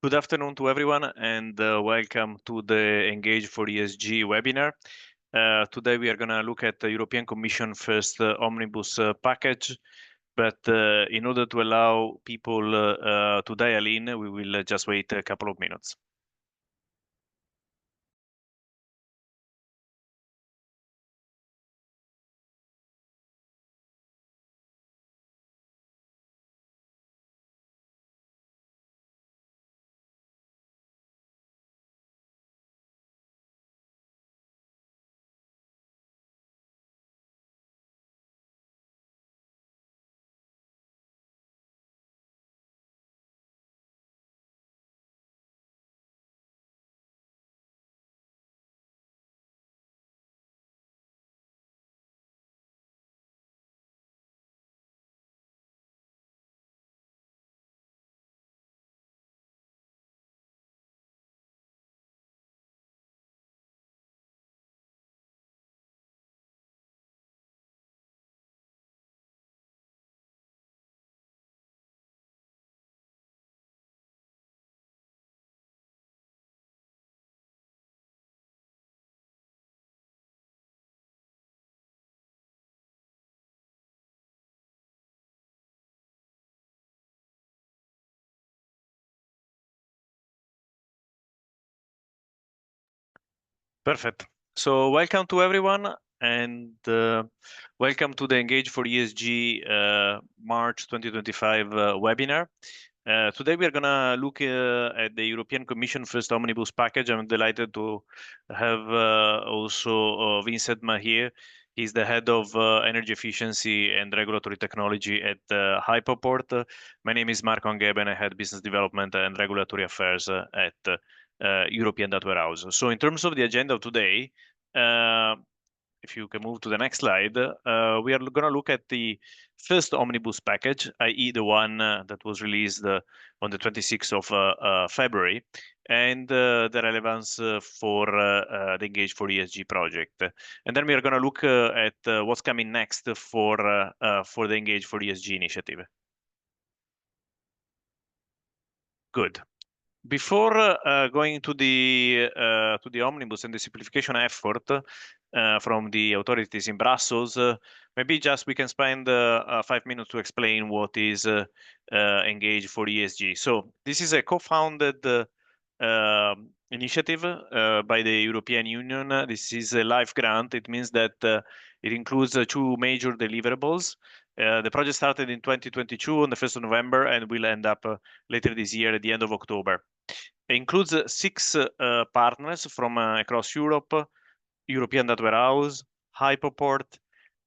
Good afternoon to everyone, and welcome to the Engage for ESG webinar. Today we are going to look at the European Commission first Omnibus package, but in order to allow people to dial in, we will just wait a couple of minutes. Perfect. So welcome to everyone, and welcome to the Engage for ESG March 2025 webinar. Today we are going to look at the European Commission first Omnibus package. I'm delighted to have also Vincent Mahir. He's the head of energy efficiency and regulatory technology at Hyperport. My name is Marco Angeben. I head business development and regulatory affairs at European Data Warehouse. So in terms of the agenda of today, if you can move to the next slide, we are going to look at the first Omnibus package, i.e. the one that was released on the 26th of February, and the relevance for the Engage for ESG project. And then we are going to look at what's coming next for the Engage for ESG initiative. Good. Before going to the omnibus and the simplification effort from the authorities in Brussels, maybe just we can spend 5 minutes to explain what is Engage for ESG. So this is a co-founded initiative by the European Union. This is a life grant. It means that it includes two major deliverables. The project started in 2022 on the 1st of November and will end up later this year at the end of October. It includes 6 partners from across Europe, European Data Warehouse, Hyperport,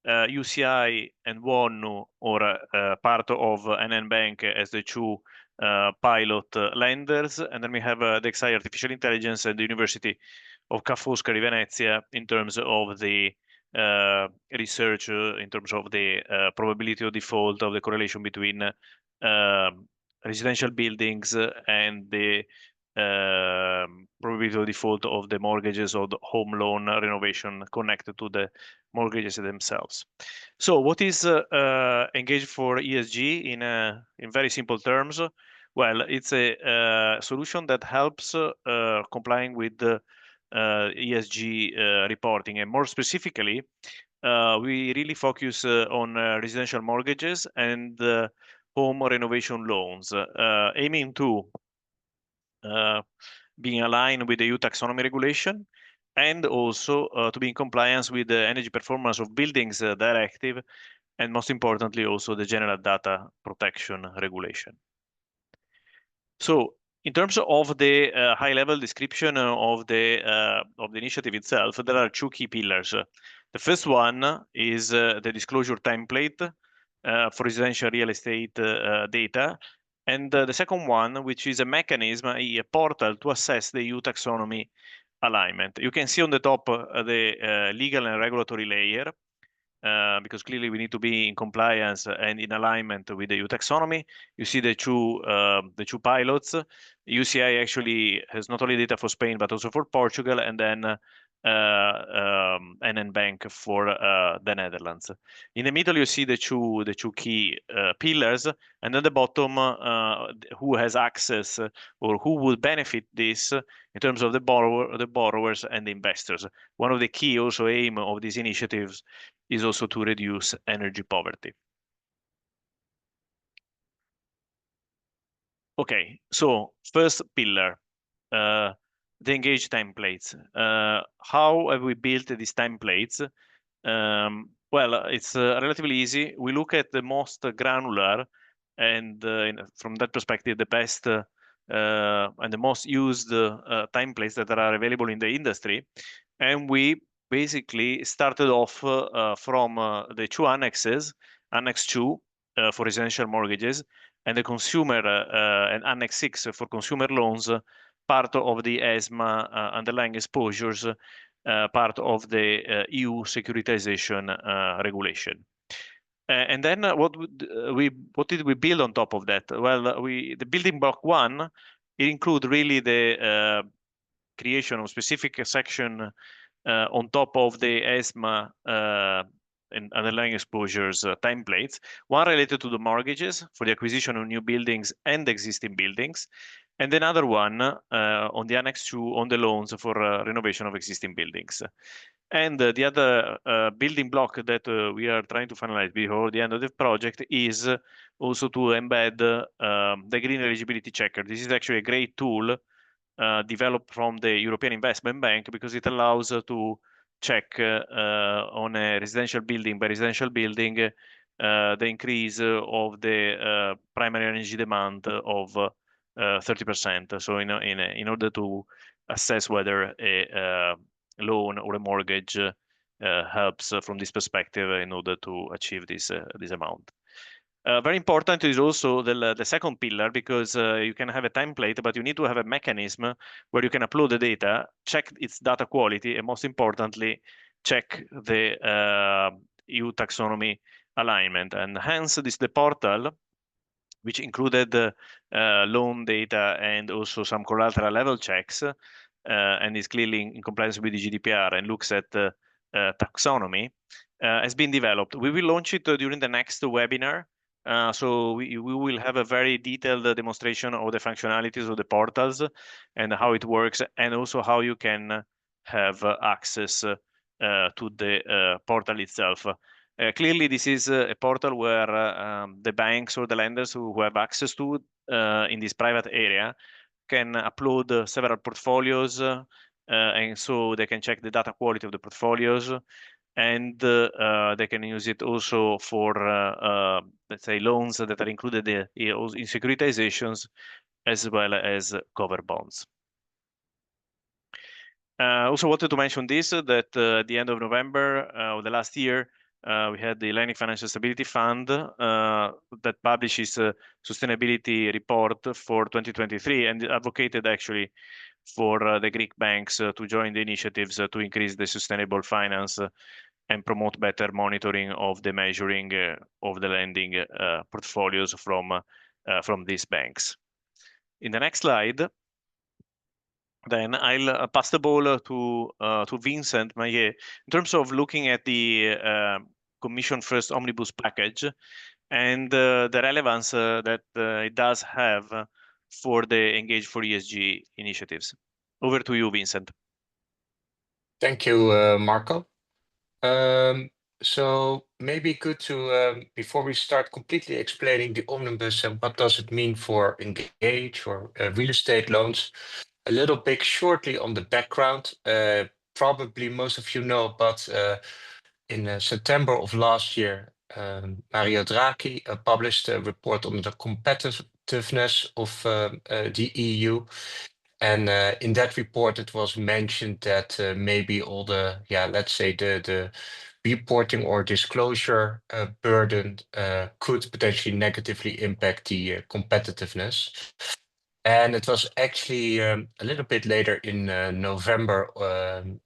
UCI and WONU, or part of NN Bank as the two pilot lenders. And then we have the XI Artificial Intelligence and the University of Ca' Foscari Venezia in terms of the research, in terms of the probability of default, of the correlation between residential buildings and the probability of default of the mortgages or the home loan renovation connected to the mortgages themselves. So what is Engage for ESG in very simple terms? Well, it's a solution that helps complying with the ESG reporting, and more specifically, we really focus on residential mortgages and home renovation loans, aiming to being aligned with the EU taxonomy regulation, and also to be in compliance with the Energy Performance of Buildings Directive, and most importantly, also the General Data Protection Regulation. So, in terms of the high-level description of the initiative itself, there are two key pillars. The first one is the disclosure template for residential real estate data. And the second one, which is a mechanism, a portal to assess the EU taxonomy alignment. You can see on the top the legal and regulatory layer, because clearly we need to be in compliance and in alignment with the EU taxonomy. You see the two pilots. UCI actually has not only data for Spain, but also for Portugal. And then NN Bank for the Netherlands. In the middle, you see the two key pillars, and at the bottom, who has access or who would benefit this in terms of the borrowers and the investors. One of the key also aim of these initiatives is also to reduce energy poverty. Okay, so first pillar, the engage templates. How have we built these templates? Well, it's relatively easy. We look at the most granular and from that perspective, the best and the most used templates that are available in the industry. And we basically started off from the two annexes, Annex 2 for residential mortgages, and the consumer and Annex 6 for consumer loans, part of the ESMA underlying exposures, part of the EU securitization regulation. And then what did we build on top of that? Well, the building block one, it include really the creation of specific section on top of the ESMA and underlying exposures templates, one related to the mortgages for the acquisition of new buildings and existing buildings, and another one on the Annex 2 on the loans for renovation of existing buildings. And the other building block that we are trying to finalize before the end of the project is also to embed the green eligibility checker. This is actually a great tool developed from the European Investment Bank because it allows to check on a residential building by residential building the increase of the primary energy demand of 30%. So in order to assess whether a loan or a mortgage helps from this perspective in order to achieve this amount. Very important is also the second pillar, because you can have a template, but you need to have a mechanism where you can upload the data, check its data quality, and most importantly, check the EU taxonomy alignment. And hence, this the portal, which included loan data and also some collateral level checks, and is clearly in compliance with the GDPR and looks at taxonomy, has been developed. We will launch it during the next webinar. So we will have a very detailed demonstration of the functionalities of the portals and how it works, and also how you can have access to the portal itself. Clearly, this is a portal where the banks or the lenders who have access to in this private area can upload several portfolios, and so they can check the data quality of the portfolios, and they can use it also for, let's say, loans that are included in securitizations, as well as cover bonds. Also wanted to mention this, that at the end of November of the last year, we had the Hellenic Financial Stability Fund that publishes a sustainability report for 2023 and advocated actually for the Greek banks to join the initiatives to increase the sustainable finance and promote better monitoring of the measuring of the lending portfolios from these banks. In the next slide, then I'll pass the ball to Vincent Maillet in terms of looking at the Commission First Omnibus package and the relevance that it does have for the Engage for ESG initiatives. Over to you, Vincent. Thank you, Marco. So maybe good to, before we start completely explaining the Omnibus and what does it mean for Engage or real estate loans, a little bit shortly on the background. Probably most of you know, but in September of last year, Mario Draghi published a report on the competitiveness of the EU. And in that report, it was mentioned that maybe all the, let's say the reporting or disclosure burden could potentially negatively impact the competitiveness. And it was actually a little bit later in November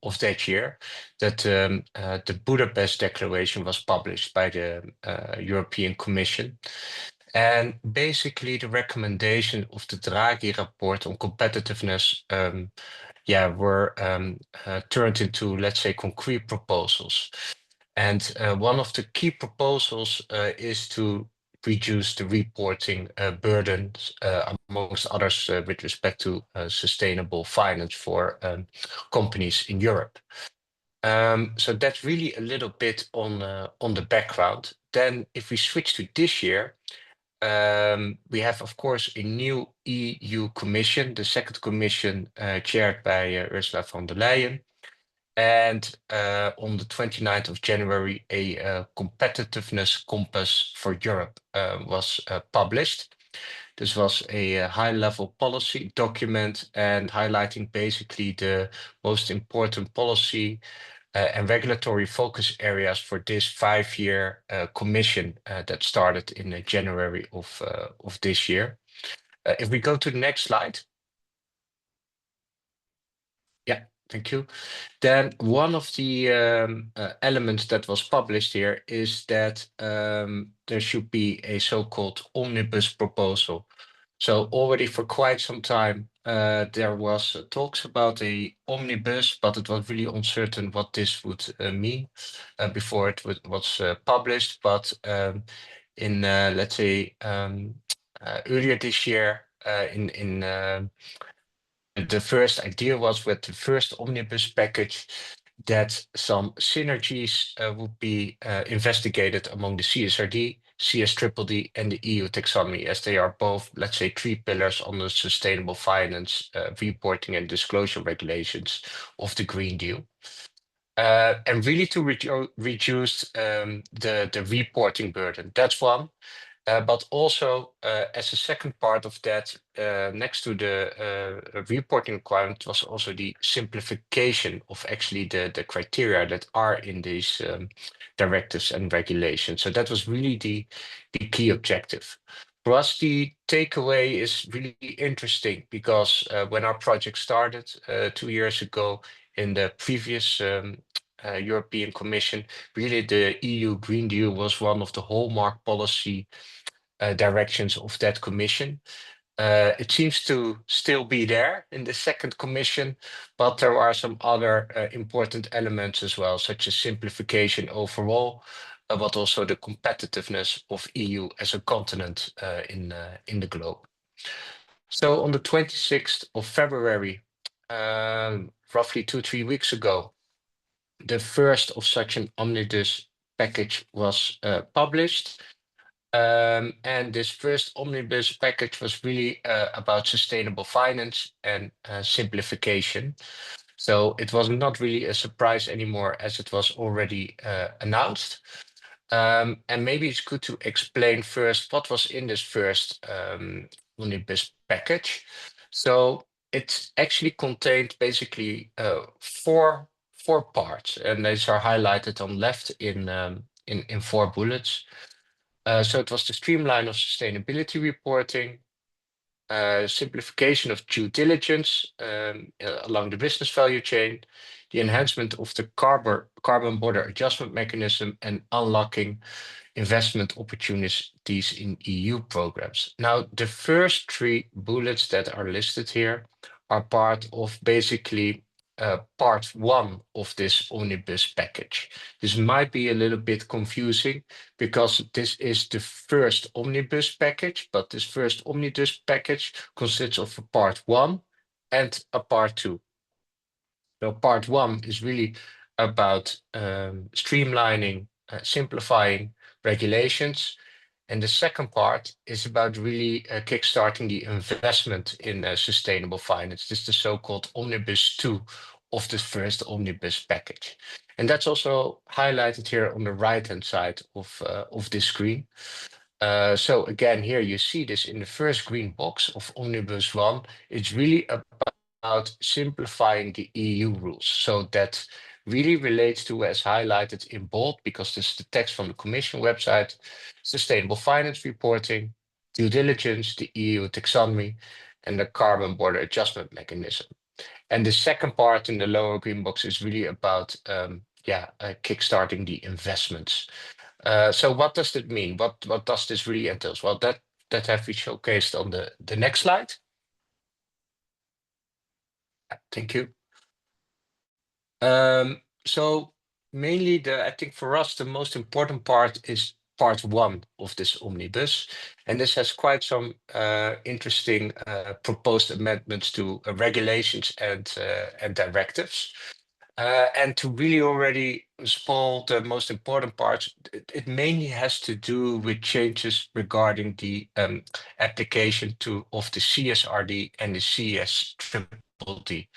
of that year that the Budapest Declaration was published by the European Commission. And basically the recommendation of the Draghi report on competitiveness were turned into, let's say, concrete proposals. And one of the key proposals is to reduce the reporting burdens, amongst others, with respect to sustainable finance for companies in Europe. So that's really a little bit on the background. Then, if we switch to this year, we have, of course, a new EU Commission, the second Commission chaired by Ursula von der Leyen. And on the 29th of January, a competitiveness compass for Europe was published. This was a high-level policy document and highlighting basically the most important policy and regulatory focus areas for this 5-year commission that started in January of this year. If we go to the next slide. Yeah, thank you. Then one of the elements that was published here is that there should be a so-called omnibus proposal. So already for quite some time, there was talks about a omnibus, but it was really uncertain what this would mean before it was published. But in let's say earlier this year, the first idea was with the first omnibus package that some synergies would be investigated among the CSRD, CSDDD, and the EU taxonomy, as they are both, let's say, 3 pillars on the sustainable finance reporting and disclosure regulations of the Green Deal. And really to reduce the reporting burden. That's one. But also, as a second part of that, next to the reporting requirement was also the simplification of actually the criteria that are in these directives and regulations. So that was really the key objective. For us, the takeaway is really interesting because when our project started 2 years ago in the previous European Commission, really the EU Green Deal was one of the hallmark policy directions of that commission. It seems to still be there in the second commission, but there are some other important elements as well, such as simplification overall, but also the competitiveness of EU as a continent in the globe. So on the 26th of February, roughly 2-3 weeks ago, the first of such an omnibus package was published. And this first omnibus package was really about sustainable finance and simplification. So it was not really a surprise anymore as it was already announced. And maybe it's good to explain first what was in this first omnibus package. So it actually contained basically four parts, and these are highlighted on left in 4 bullets. So it was the streamline of sustainability reporting, simplification of due diligence along the business value chain, the enhancement of the carbon border adjustment mechanism, and unlocking investment opportunities in EU programs. Now, the first 3 bullets that are listed here are part of basically part 1 of this omnibus package. This might be a little bit confusing because this is the first omnibus package, but this first omnibus package consists of a part 1 and a part 2. So part 1 is really about streamlining, simplifying regulations. And the second part is about really kickstarting the investment in sustainable finance. This is the so-called Omnibus 2 of the first Omnibus package. And that's also highlighted here on the right-hand side of this screen. So again, here you see this in the first green box of Omnibus 1. It's really about simplifying the EU rules. So that really relates to, as highlighted in bold, because this is the text from the Commission website, sustainable finance reporting, due diligence, the EU taxonomy, and the carbon border adjustment mechanism. And the second part in the lower green box is really about kickstarting the investments. So what does that mean? What does this really entail? Well, that have we showcased on the next slide. Thank you. So mainly I think for us, the most important part is part one of this omnibus. And this has quite some interesting proposed amendments to regulations and directives. And to really already spoil the most important parts, it mainly has to do with changes regarding the application of the CSRD and the CSDDD.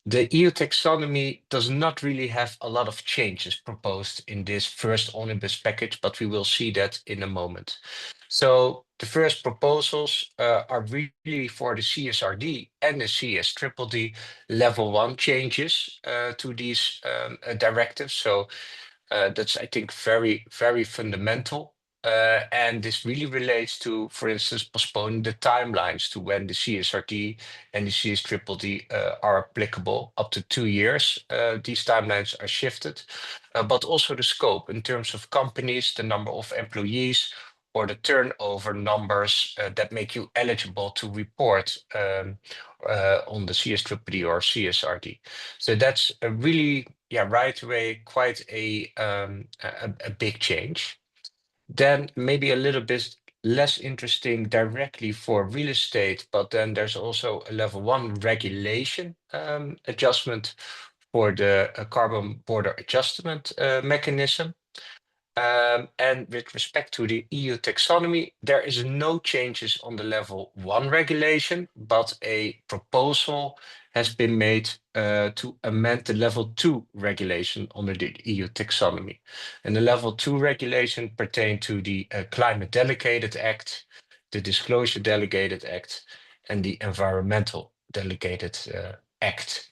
The EU taxonomy does not really have a lot of changes proposed in this first omnibus package, but we will see that in a moment. So the first proposals are really for the CSRD and the CSDDD level 1 changes to these directives. So that's, I think, very, very fundamental. And this really relates to, for instance, postponing the timelines to when the CSRD and the CSDDD are applicable up to 2 years. These timelines are shifted, but also the scope in terms of companies, the number of employees, or the turnover numbers that make you eligible to report on the CSDDD or CSRD. So that's a really, right away, quite a big change. Then maybe a little bit less interesting directly for real estate, but then there's also a level 1 regulation adjustment for the carbon border adjustment mechanism. And with respect to the EU taxonomy, there is no changes on the level 1 regulation, but a proposal has been made to amend the level 2 regulation under the EU taxonomy. And the level 2 regulation pertain to the Climate Delegated Act, the Disclosure Delegated Act, and the Environmental Delegated Act.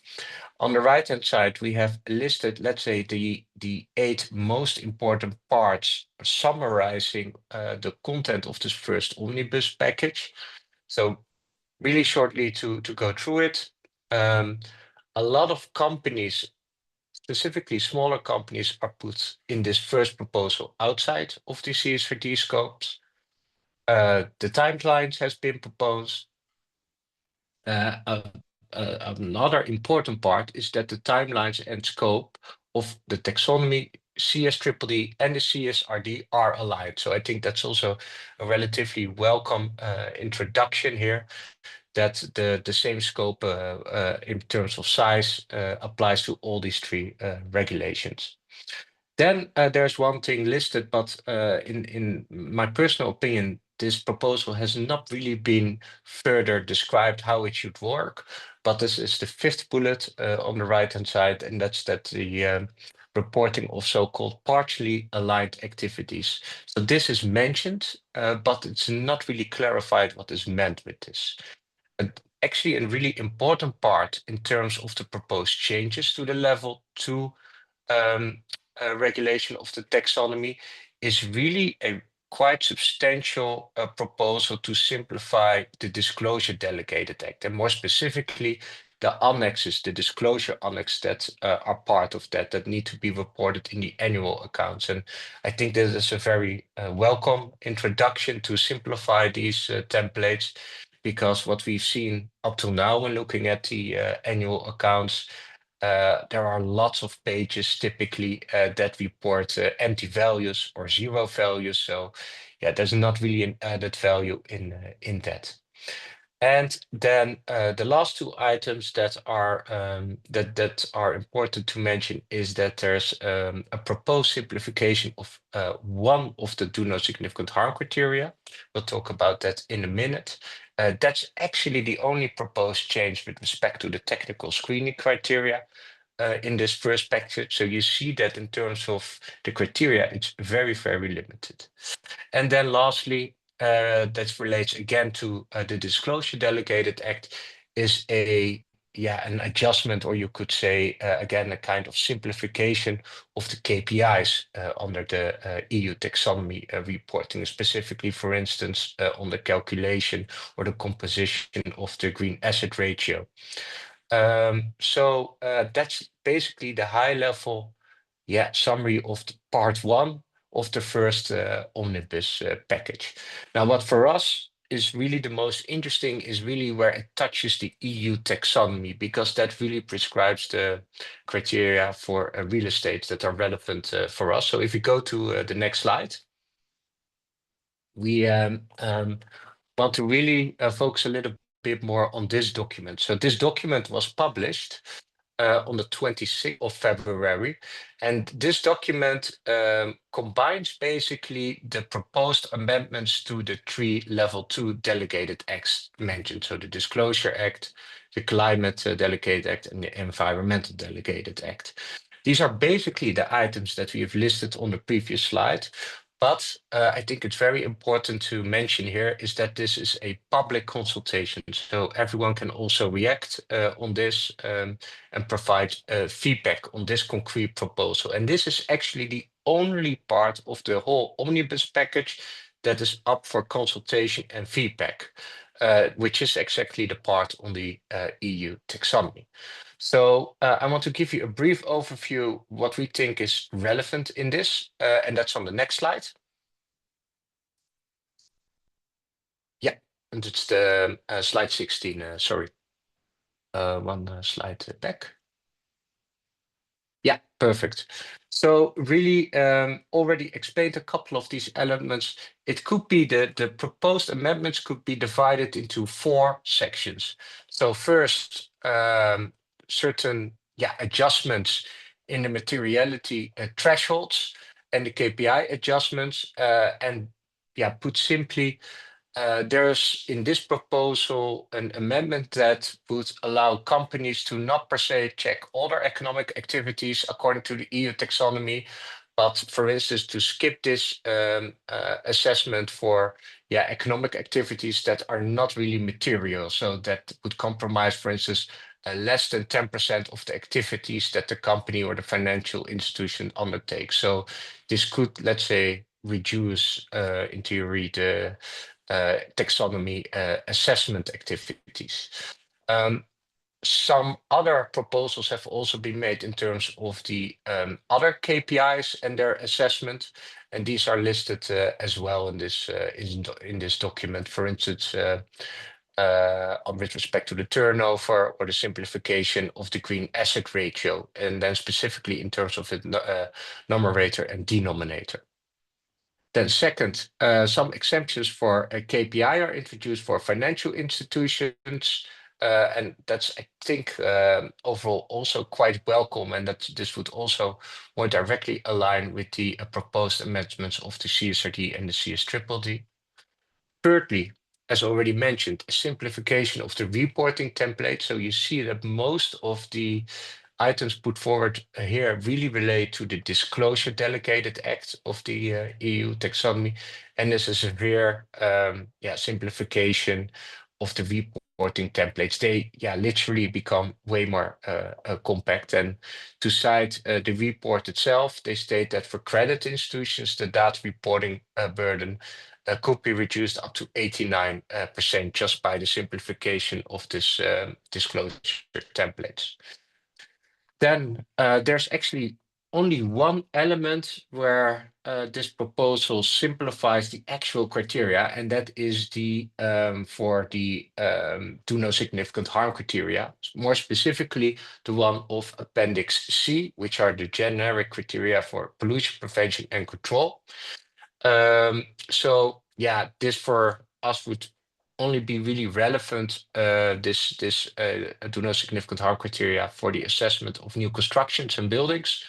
On the right-hand side, we have listed, let's say, the 8 most important parts summarizing the content of this first omnibus package. So really shortly to go through it, a lot of companies, specifically smaller companies, are put in this first proposal outside of the CSRD scopes. The timelines has been proposed. Another important part is that the timelines and scope of the taxonomy, CSDDD and the CSRD are aligned. So I think that's also a relatively welcome introduction here, that the same scope in terms of size applies to all these 3 regulations. Then there's one thing listed, but in my personal opinion, this proposal has not really been further described how it should work. But this is the 5th bullet on the right-hand side, and that's the reporting of so-called partially aligned activities. So this is mentioned, but it's not really clarified what is meant with this. And actually, a really important part in terms of the proposed changes to the level 2 regulation of the taxonomy is really a quite substantial proposal to simplify the Disclosure Delegated Act, and more specifically, the annexes, the disclosure annex that are part of that need to be reported in the annual accounts. And I think this is a very welcome introduction to simplify these templates, because what we've seen up till now when looking at the annual accounts, there are lots of pages typically that report empty values or 0 values. So yeah, there's not really an added value in that. And then the last 2 items that are important to mention is that there's a proposed simplification of one of the do no significant harm criteria. We'll talk about that in a minute. That's actually the only proposed change with respect to the technical screening criteria in this first package. So you see that in terms of the criteria, it's very, very limited. And then lastly, that relates again to the Disclosure Delegated Act, is an adjustment, or you could say again a kind of simplification of the KPIs under the EU taxonomy reporting, specifically, for instance, on the calculation or the composition of the green asset ratio. So that's basically the high level summary of the part 1 of the first omnibus package. Now, what for us is really the most interesting is really where it touches the EU taxonomy, because that really prescribes the criteria for real estate that are relevant for us. So if we go to the next slide, we want to really focus a little bit more on this document. So this document was published on the 26th of February. And this document combines basically the proposed amendments to the 3 Level 2 delegated acts mentioned. So the Disclosure Act, the Climate Delegated Act, and the Environmental Delegated Act. These are basically the items that we have listed on the previous slide. But I think it's very important to mention here is that this is a public consultation. So everyone can also react on this and provide feedback on this concrete proposal. And this is actually the only part of the whole Omnibus package that is up for consultation and feedback, which is exactly the part on the EU taxonomy. So I want to give you a brief overview what we think is relevant in this, and that's on the next slide. Yeah, and it's the slide 16, sorry. One slide back. Yeah, perfect. So really already explained a couple of these elements. It could be the proposed amendments could be divided into 4 sections. So first, certain adjustments in the materiality thresholds and the KPI adjustments. And put simply, there's in this proposal an amendment that would allow companies to not per se check all their economic activities according to the EU taxonomy, but for instance, to skip this assessment for economic activities that are not really material. So that would compromise, for instance, less than 10% of the activities that the company or the financial institution undertakes. So this could, let's say, reduce in theory the taxonomy assessment activities. Some other proposals have also been made in terms of the other KPIs and their assessment, and these are listed as well in this document. For instance, with respect to the turnover or the simplification of the green asset ratio, and then specifically in terms of the numerator and denominator. Then second, some exemptions for a KPI are introduced for financial institutions. And that's, I think, overall also quite welcome, and that this would also more directly align with the proposed amendments of the CSRD and the CSDDD. Thirdly, as already mentioned, a simplification of the reporting template. So you see that most of the items put forward here really relate to the Disclosure Delegated Act of the EU taxonomy, and this is a rare simplification of the reporting templates. They literally become way more compact. And to cite the report itself, they state that for credit institutions, the data reporting burden could be reduced up to 89% just by the simplification of this disclosure templates. Then there's actually only one element where this proposal simplifies the actual criteria, and that is the for the do no significant harm criteria, more specifically the one of Appendix C, which are the generic criteria for pollution prevention and control. So this for us would only be really relevant, this do no significant harm criteria for the assessment of new constructions and buildings,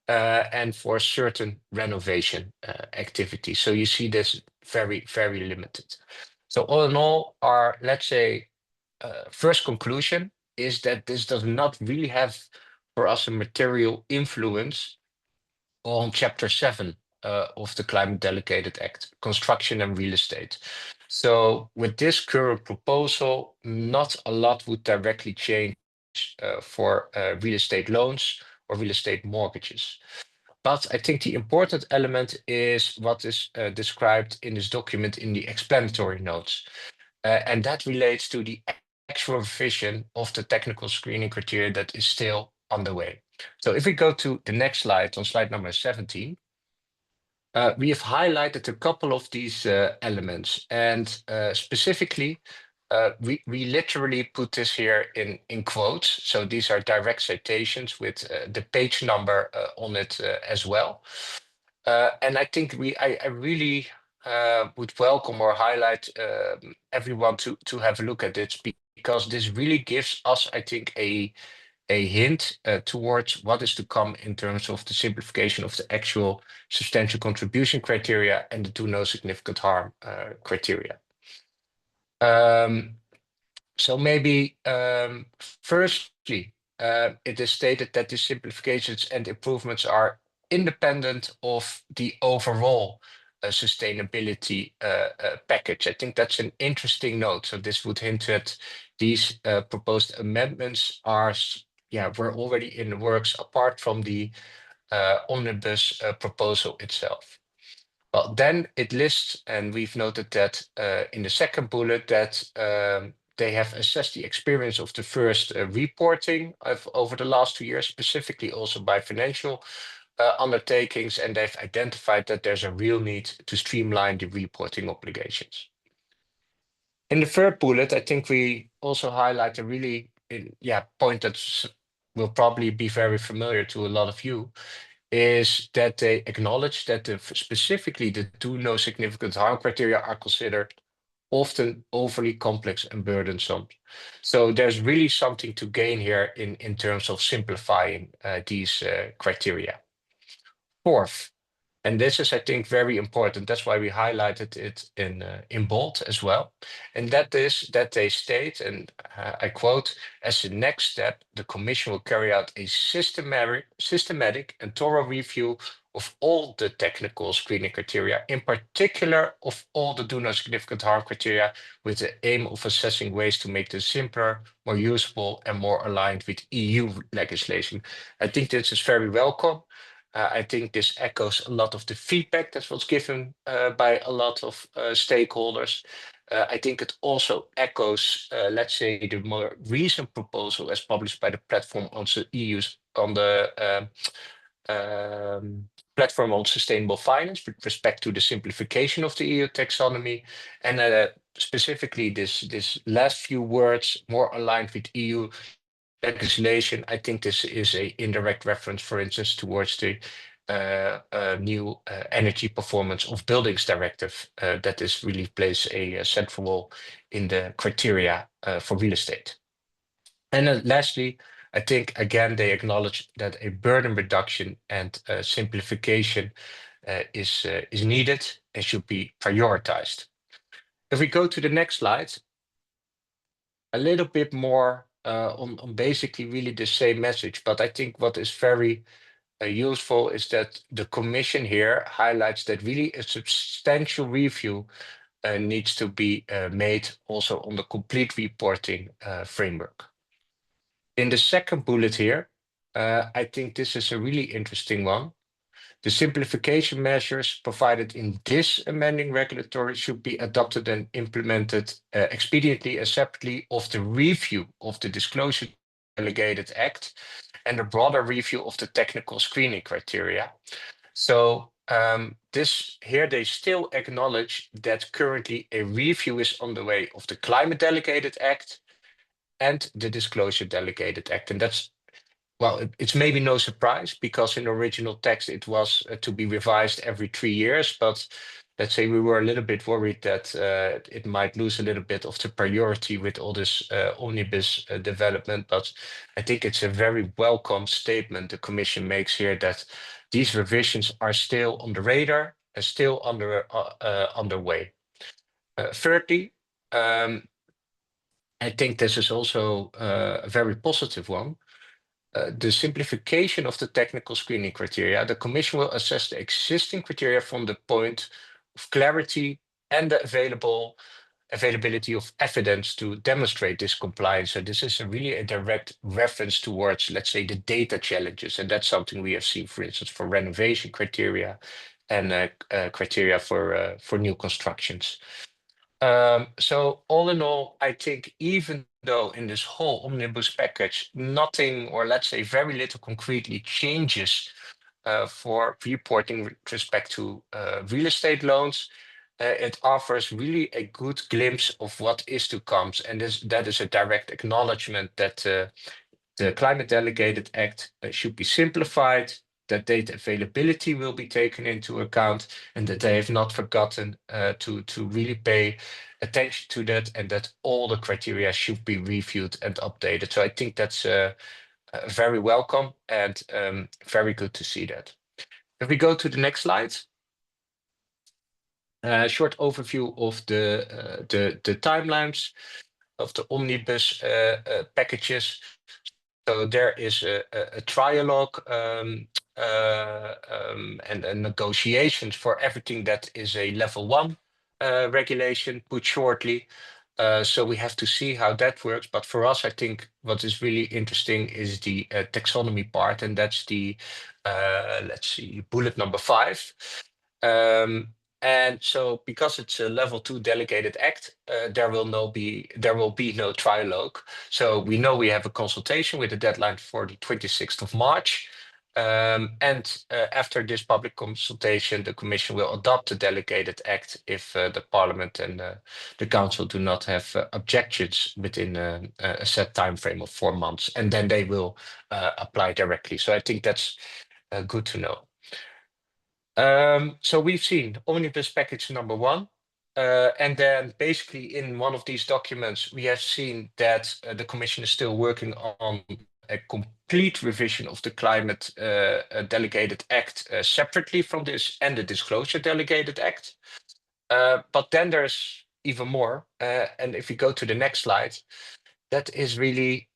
and for certain renovation activities. So you see this very, very limited. So all in all, our, let's say, first conclusion is that this does not really have for us a material influence on Chapter 7 of the Climate Delegated Act, construction and real estate. So with this current proposal, not a lot would directly change for real estate loans or real estate mortgages. But I think the important element is what is described in this document in the explanatory notes. And that relates to the actual revision of the technical screening criteria that is still underway. So if we go to the next slide, on slide number 17, We have highlighted a couple of these elements, and specifically, we literally put this here in quotes. So these are direct citations with the page number on it as well. And I think I really would welcome or highlight everyone to have a look at it, because this really gives us, I think, a hint towards what is to come in terms of the simplification of the actual substantial contribution criteria and the do no significant harm criteria. So maybe firstly, it is stated that the simplifications and improvements are independent of the overall sustainability package. I think that's an interesting note. So this would hint that these proposed amendments were already in the works apart from the Omnibus proposal itself. Well, then it lists, and we've noted that in the second bullet, that they have assessed the experience of the first reporting over the last 2 years, specifically also by financial undertakings, and they've identified that there's a real need to streamline the reporting obligations. In the third bullet, I think we also highlight a really point that will probably be very familiar to a lot of you, is that they acknowledge that specifically the do no significant harm criteria are considered often overly complex and burdensome. So there's really something to gain here in terms of simplifying these criteria. Fourth, and this is, I think, very important. That's why we highlighted it in bold as well. And that is that they state, and I quote, as the next step, the Commission will carry out a systematic and thorough review of all the technical screening criteria, in particular of all the do no significant harm criteria, with the aim of assessing ways to make them simpler, more usable, and more aligned with EU legislation. I think this is very welcome. I think this echoes a lot of the feedback that was given by a lot of stakeholders. I think it also echoes, let's say, the more recent proposal as published by the platform on the platform on sustainable finance with respect to the simplification of the EU taxonomy, and specifically this last few words, more aligned with EU legislation. I think this is a indirect reference, for instance, towards the new energy performance of buildings directive that is really plays a central role in the criteria for real estate. And then lastly, I think again they acknowledge that a burden reduction and simplification is needed and should be prioritized. If we go to the next slide, a little bit more on basically really the same message, but I think what is very useful is that the Commission here highlights that really a substantial review needs to be made also on the complete reporting framework. In the second bullet here, I think this is a really interesting one. The simplification measures provided in this amending regulatory should be adopted and implemented expediently and separately of the review of the Disclosure Delegated Act and a broader review of the technical screening criteria. So this here they still acknowledge that currently a review is on the way of the Climate Delegated Act and the Disclosure Delegated Act, and that's it's maybe no surprise because in the original text it was to be revised every 3 years, but let's say we were a little bit worried that it might lose a little bit of the priority with all this omnibus development. But I think it's a very welcome statement the Commission makes here that these revisions are still on the radar and still underway. Thirdly, I think this is also a very positive one. The simplification of the technical screening criteria, the Commission will assess the existing criteria from the point of clarity and the availability of evidence to demonstrate this compliance. So this is really a direct reference towards, let's say, the data challenges. And that's something we have seen, for instance, for renovation criteria and criteria for new constructions. So all in all, I think even though in this whole omnibus package, nothing, or let's say very little concretely changes for reporting with respect to real estate loans. It offers really a good glimpse of what is to come, and that is a direct acknowledgement that the Climate Delegated Act should be simplified, that data availability will be taken into account, and that they have not forgotten to really pay attention to that, and that all the criteria should be reviewed and updated. So I think that's very welcome and very good to see that. If we go to the next slide. Short overview of the timelines of the Omnibus packages. So there is a trialogue and negotiations for everything that is a level 1 regulation, put shortly. So we have to see how that works. But for us, I think what is really interesting is the taxonomy part, and that's the, let's see, bullet number 5. And so because it's a level 2 delegated act, there will be no trialogue. So we know we have a consultation with a deadline for the 26th of March. And after this public consultation, the Commission will adopt the delegated act if the Parliament and the Council do not have objections within a set time frame of 4 months, and then they will apply directly. So I think that's good to know. So we've seen Omnibus package number 1. And then basically in one of these documents, we have seen that the Commission is still working on a complete revision of the Climate Delegated Act separately from this and the Disclosure Delegated Act. But then there's even more. And if we go to the next slide, that is really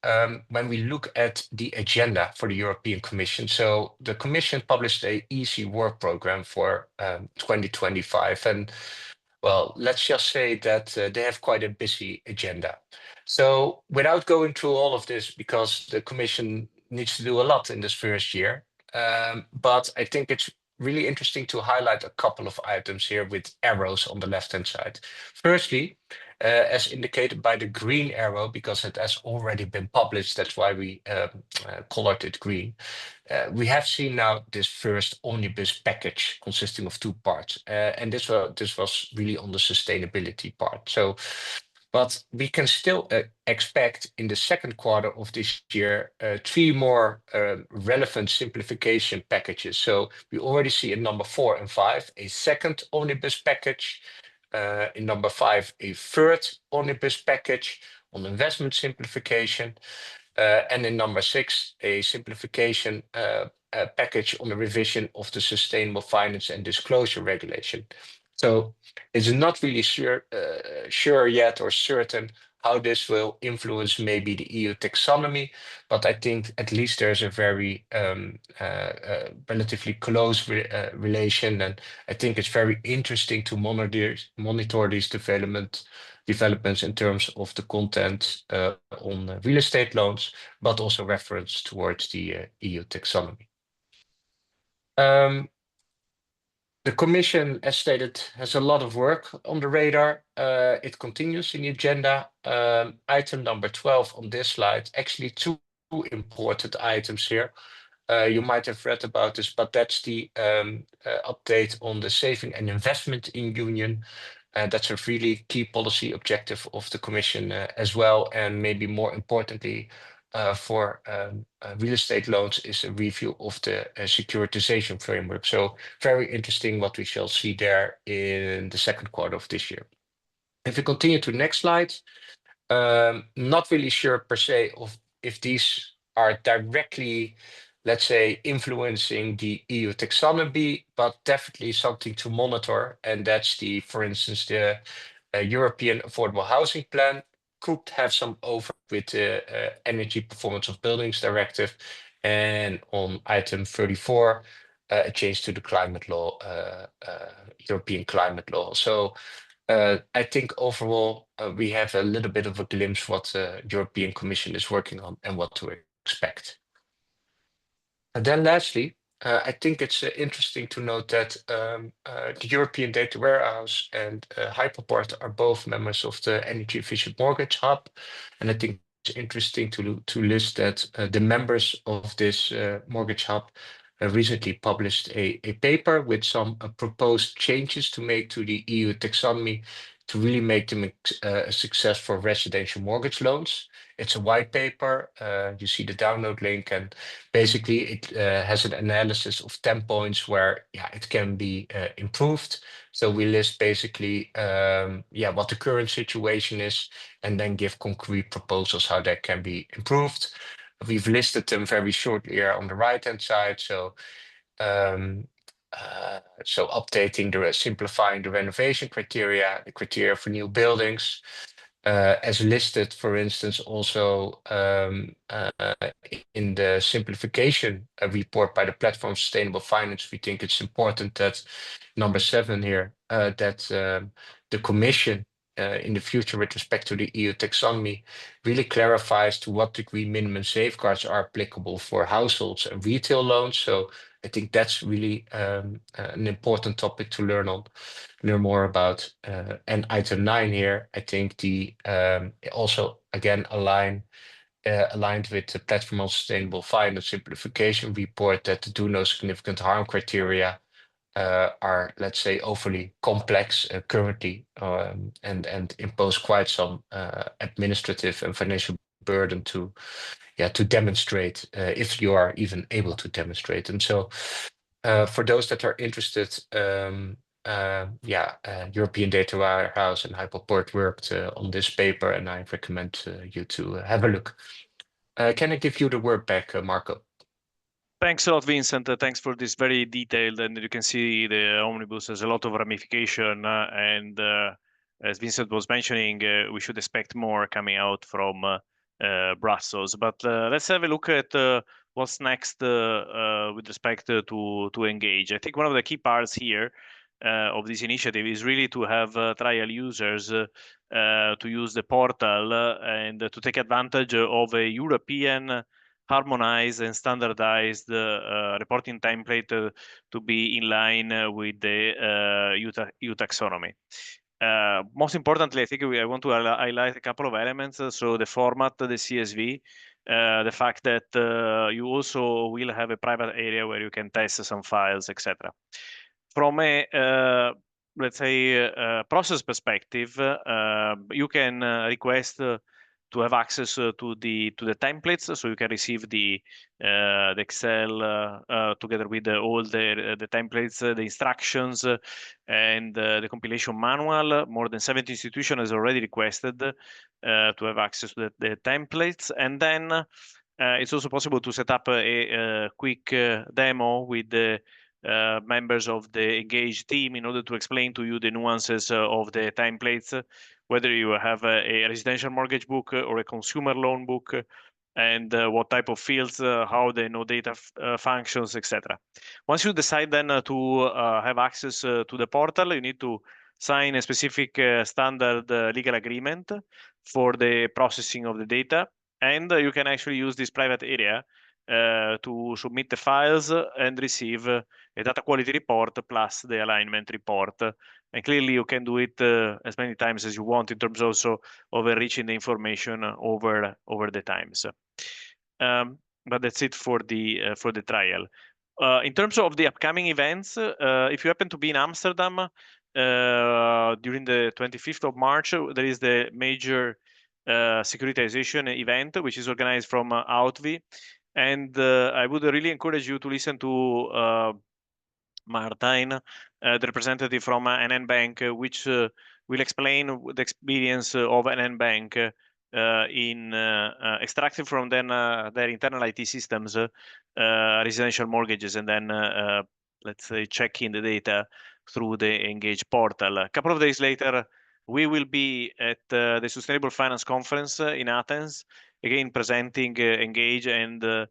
when we look at the agenda for the European Commission. So the Commission published a ESG work program for 2025. And well, let's just say that they have quite a busy agenda. So without going through all of this, because the Commission needs to do a lot in this first year, but I think it's really interesting to highlight a couple of items here with arrows on the left-hand side. Firstly, as indicated by the green arrow, because it has already been published, that's why we colored it green. We have seen now this first Omnibus package consisting of 2 parts, and this was really on the sustainability part. So, but we can still expect in the second quarter of this year 3 more relevant simplification packages. So we already see in number 4 and 5 a second Omnibus package. In number 5, a third Omnibus package on investment simplification. And in number 6, a simplification package on the revision of the Sustainable Finance and Disclosure Regulation. So it's not really sure yet or certain how this will influence maybe the EU taxonomy, but I think at least there's a very relatively close relation, and I think it's very interesting to monitor these developments in terms of the content on real estate loans, but also reference towards the EU taxonomy. The Commission, as stated, has a lot of work on the radar. It continues in the agenda. Item number 12 on this slide, actually 2 important items here. You might have read about this, but that's the update on the saving and investment in union. That's a really key policy objective of the Commission as well, and maybe more importantly, for real estate loans is a review of the securitization framework. So very interesting what we shall see there in the second quarter of this year. If we continue to the next slide, not really sure per se of if these are directly, let's say, influencing the EU taxonomy, but definitely something to monitor. And that's the, for instance, the European Affordable Housing Plan could have some overlap with the Energy Performance of Buildings Directive, and on item 34, a change to the climate law, European climate law. So I think overall we have a little bit of a glimpse what the European Commission is working on and what to expect. And then lastly, I think it's interesting to note that the European Data Warehouse and Hyperport are both members of the Energy Efficient Mortgage Hub. And I think it's interesting to list that the members of this mortgage hub recently published a paper with some proposed changes to make to the EU taxonomy to really make them a success for residential mortgage loans. It's a white paper. You see the download link, and basically it has an analysis of 10 points where it can be improved. So we list basically what the current situation is, and then give concrete proposals how that can be improved. We've listed them very shortly here on the right-hand side. So updating simplifying the renovation criteria, the criteria for new buildings, as listed, for instance, also in the simplification report by the Platform Sustainable Finance. We think it's important that number 7 here, that the Commission in the future with respect to the EU taxonomy really clarifies to what degree minimum safeguards are applicable for households and retail loans. So I think that's really an important topic to learn more about. And item 9 here, I think the also again aligned with the Platform on Sustainable Finance simplification report, that the do no significant harm criteria are, let's say, overly complex currently, and impose quite some administrative and financial burden to demonstrate, if you are even able to demonstrate. And so for those that are interested, European Data Warehouse and Hyperport worked on this paper, and I recommend you to have a look. Can I give you the word back, Marco? Thanks a lot, Vincent. Thanks for this very detailed, and you can see the Omnibus has a lot of ramification, and as Vincent was mentioning, we should expect more coming out from Brussels. But let's have a look at what's next with respect to Engage. I think one of the key parts here of this initiative is really to have trial users to use the portal and to take advantage of a European harmonized and standardized reporting template to be in line with the EU taxonomy. Most importantly, I think I want to highlight a couple of elements. So the format, the CSV, the fact that you also will have a private area where you can test some files, etc. From a let's say process perspective, you can request to have access to the templates, so you can receive the Excel together with all the templates, the instructions, and the compilation manual. More than 70 institutions has already requested to have access to the templates, and then it's also possible to set up a quick demo with the members of the Engage team in order to explain to you the nuances of the templates, whether you have a residential mortgage book or a consumer loan book, and what type of fields, how the no data functions, etc. Once you decide then to have access to the portal, you need to sign a specific standard legal agreement for the processing of the data, and you can actually use this private area to submit the files and receive a data quality report plus the alignment report. And clearly you can do it as many times as you want in terms also of enriching the information over the times. But that's it for the trial. In terms of the upcoming events, if you happen to be in Amsterdam during the 25th of March, there is the major securitization event, which is organized from Outvi. And I would really encourage you to listen to Martijn, the representative from NN Bank, which will explain the experience of NN Bank in extracting from their internal IT systems residential mortgages, and then let's say checking the data through the Engage portal. A couple of days later, we will be at the Sustainable Finance Conference in Athens, again presenting Engage and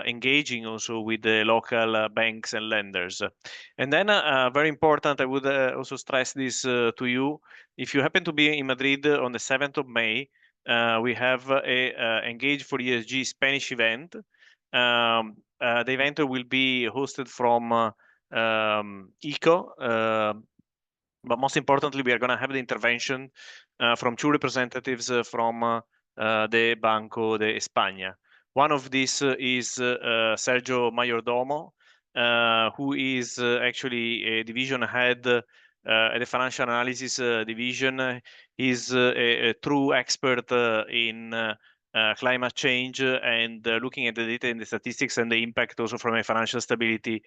engaging also with the local banks and lenders. And then very important, I would also stress this to you. If you happen to be in Madrid on the 7th of May, we have a Engage for ESG Spanish event. The event will be hosted from ICO, but most importantly, we are going to have the intervention from 2 representatives from the Banco de España. One of these is Sergio Mayordomo, who is actually a division head at the financial analysis division. He's a true expert in climate change and looking at the data and the statistics and the impact also from a financial stability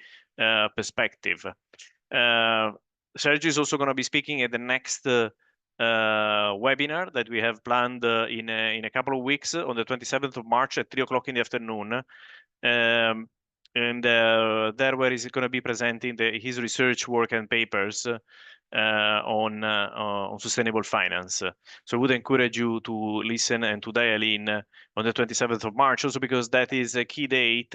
perspective. Sergio is also going to be speaking at the next webinar that we have planned in a couple of weeks on the 27th of March at 3 o'clock in the afternoon. And there where he's going to be presenting his research work and papers on sustainable finance. So I would encourage you to listen and to dial in on the 27th of March, also because that is a key date,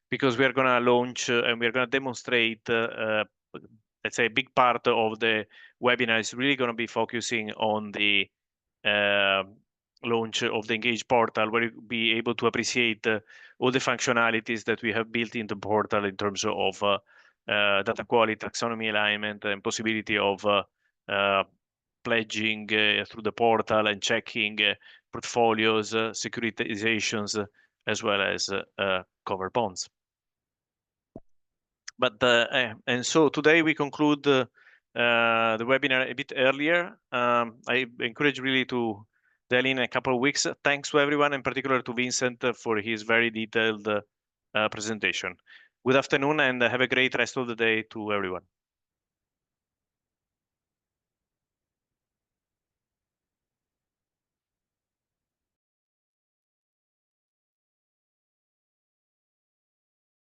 because we are going to launch and we are going to demonstrate, let's say, a big part of the webinar is really going to be focusing on the launch of the Engage portal, where you'll be able to appreciate all the functionalities that we have built in the portal in terms of data quality, taxonomy alignment, and possibility of pledging through the portal and checking portfolios, securitizations, as well as cover bonds. But and so today we conclude the webinar a bit earlier. I encourage really to dial in a couple of weeks. Thanks to everyone, in particular to Vincent for his very detailed presentation. Good afternoon and have a great rest of the day to everyone.